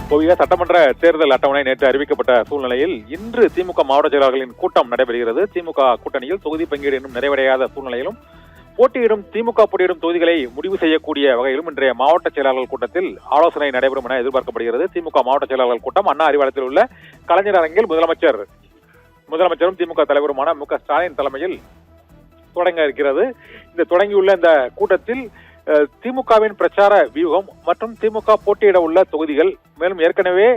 கோவையில் சட்டமன்ற தேர்தல் அட்டவணை நேற்று அறிவிக்கப்பட்ட சூழ்நிலையில் இன்று திமுக மாவட்ட செயலாளர்களின் கூட்டம் நடைபெறுகிறது. திமுக கூட்டணியில் தொகுதி பங்கீடு இன்னும் நிறைவடையாத சூழ்நிலையிலும் திமுக போட்டியிடும் தொகுதிகளை முடிவு செய்யக்கூடிய வகையிலும் இன்றைய மாவட்ட செயலாளர்கள் கூட்டத்தில் ஆலோசனை நடைபெறும் என எதிர்பார்க்கப்படுகிறது. திமுக மாவட்ட செயலாளர்கள் கூட்டம் அண்ணா அறிவாலயத்தில் உள்ள கலைஞர் அரங்கில் முதலமைச்சரும் திமுக தலைவருமான மு.க. ஸ்டாலின் தலைமையில் தொடங்க இருக்கிறது. இந்த தொடங்கியுள்ள இந்த கூட்டத்தில் திமுகவின் பிரச்சார வியூகம் மற்றும் திமுக போட்டியிட உள்ள தொகுதிகள், மேலும் ஏற்கனவே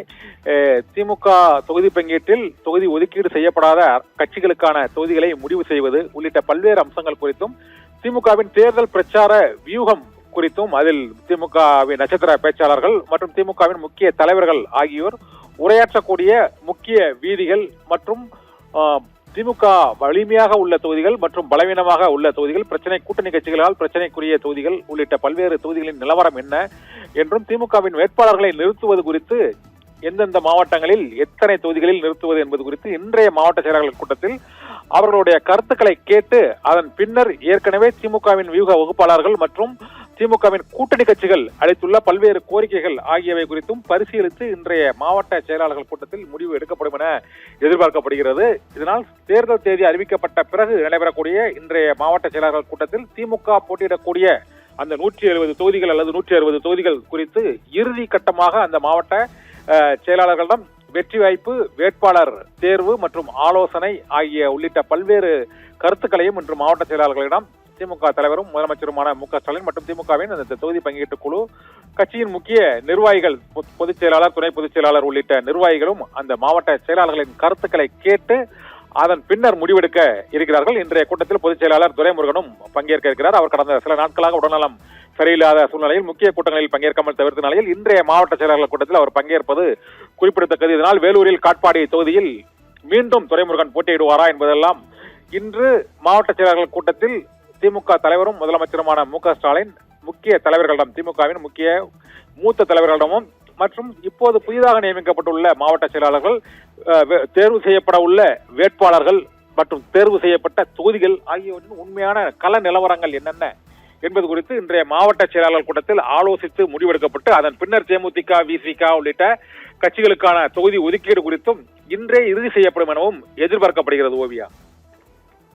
திமுக தொகுதி பங்கீட்டில் தொகுதி ஒதுக்கீடு செய்யப்படாத கட்சிகளுக்கான தொகுதிகளை முடிவு செய்வது உள்ளிட்ட பல்வேறு அம்சங்கள் குறித்தும், திமுகவின் தேர்தல் பிரச்சார வியூகம் குறித்தும், அதில் திமுகவின் நட்சத்திர பேச்சாளர்கள் மற்றும் திமுகவின் முக்கிய தலைவர்கள் ஆகியோர் உரையாற்றக்கூடிய முக்கிய வீதிகள் மற்றும் திமுக வலிமையாக உள்ள தொகுதிகள் மற்றும் பலவீனமாக உள்ள தொகுதிகள், கூட்டணி கட்சிகளால் பிரச்சனைக்குரிய தொகுதிகள் உள்ளிட்ட பல்வேறு தொகுதிகளின் நிலவரம் என்ன என்றும், திமுகவின் வேட்பாளர்களை நிறுத்துவது குறித்து எந்தெந்த மாவட்டங்களில் எத்தனை தொகுதிகளில் நிறுத்துவது என்பது குறித்து இன்றைய மாவட்ட செயலாளர்கள் கூட்டத்தில் அவர்களுடைய கருத்துக்களை கேட்டு, அதன் பின்னர் ஏற்கனவே திமுகவின் வியூக வகுப்பாளர்கள் மற்றும் திமுகவின் கூட்டணி கட்சிகள் அளித்துள்ள பல்வேறு கோரிக்கைகள் ஆகியவை குறித்தும் பரிசீலித்து இன்றைய மாவட்ட செயலாளர்கள் கூட்டத்தில் முடிவு எடுக்கப்படும் என எதிர்பார்க்கப்படுகிறது. இதனால் தேர்தல் தேதி அறிவிக்கப்பட்ட பிறகு நடைபெறக்கூடிய இன்றைய மாவட்ட செயலாளர்கள் கூட்டத்தில் திமுக போட்டியிடக்கூடிய அந்த 170 தொகுதிகள் அல்லது 160 தொகுதிகள் குறித்து இறுதி கட்டமாக அந்த மாவட்ட செயலாளர்களிடம் வெற்றி வாய்ப்பு, வேட்பாளர் தேர்வு மற்றும் ஆலோசனை ஆகிய உள்ளிட்ட பல்வேறு கருத்துக்களையும் இன்று மாவட்ட செயலாளர்களிடம் திமுக தலைவரும் முதலமைச்சருமான மு.க. ஸ்டாலின் மற்றும் திமுகவின் அந்த தொகுதி பங்கீட்டு குழு, கட்சியின் முக்கிய நிர்வாகிகள், பொதுச் செயலாளர், துணை பொதுச் செயலாளர் உள்ளிட்ட நிர்வாகிகளும் அந்த மாவட்ட செயலாளர்களின் கருத்துக்களை கேட்டு அதன் பின்னர் முடிவெடுக்க இருக்கிறார்கள். இன்றைய கூட்டத்தில் பொதுச் செயலாளர் துரைமுருகனும் பங்கேற்க இருக்கிறார். அவர் கடந்த சில நாட்களாக உடல்நலம் சரியில்லாத சூழ்நிலையில் முக்கிய கூட்டங்களில் பங்கேற்காமல் தவிர்த்த நிலையில் இன்றைய மாவட்ட செயலாளர்கள் கூட்டத்தில் அவர் பங்கேற்பது குறிப்பிடத்தக்கது. இதனால் வேலூரில் காட்பாடி தொகுதியில் மீண்டும் துரைமுருகன் போட்டியிடுவாரா என்பதெல்லாம் இன்று மாவட்ட செயலாளர்கள் கூட்டத்தில் திமுக தலைவரும் முதலமைச்சருமான மு.க. ஸ்டாலின் முக்கிய தலைவர்களிடம், திமுகவின் முக்கிய மூத்த தலைவர்களிடமும் மற்றும் இப்போது புதிதாக நியமிக்கப்பட்டுள்ள மாவட்ட செயலாளர்கள், தேர்வு செய்யப்பட உள்ள வேட்பாளர்கள் மற்றும் தேர்வு செய்யப்பட்ட தொகுதிகள் ஆகியவற்றின் உண்மையான கள நிலவரங்கள் என்னென்ன என்பது குறித்து இன்றைய மாவட்ட செயலாளர் கூட்டத்தில் ஆலோசித்து முடிவெடுக்கப்பட்டு அதன் பின்னர் தேமுதிக, விசிக உள்ளிட்ட கட்சிகளுக்கான தொகுதி ஒதுக்கீடு குறித்தும் இன்றே இறுதி செய்யப்படும் எனவும் எதிர்பார்க்கப்படுகிறது. ஓவியா.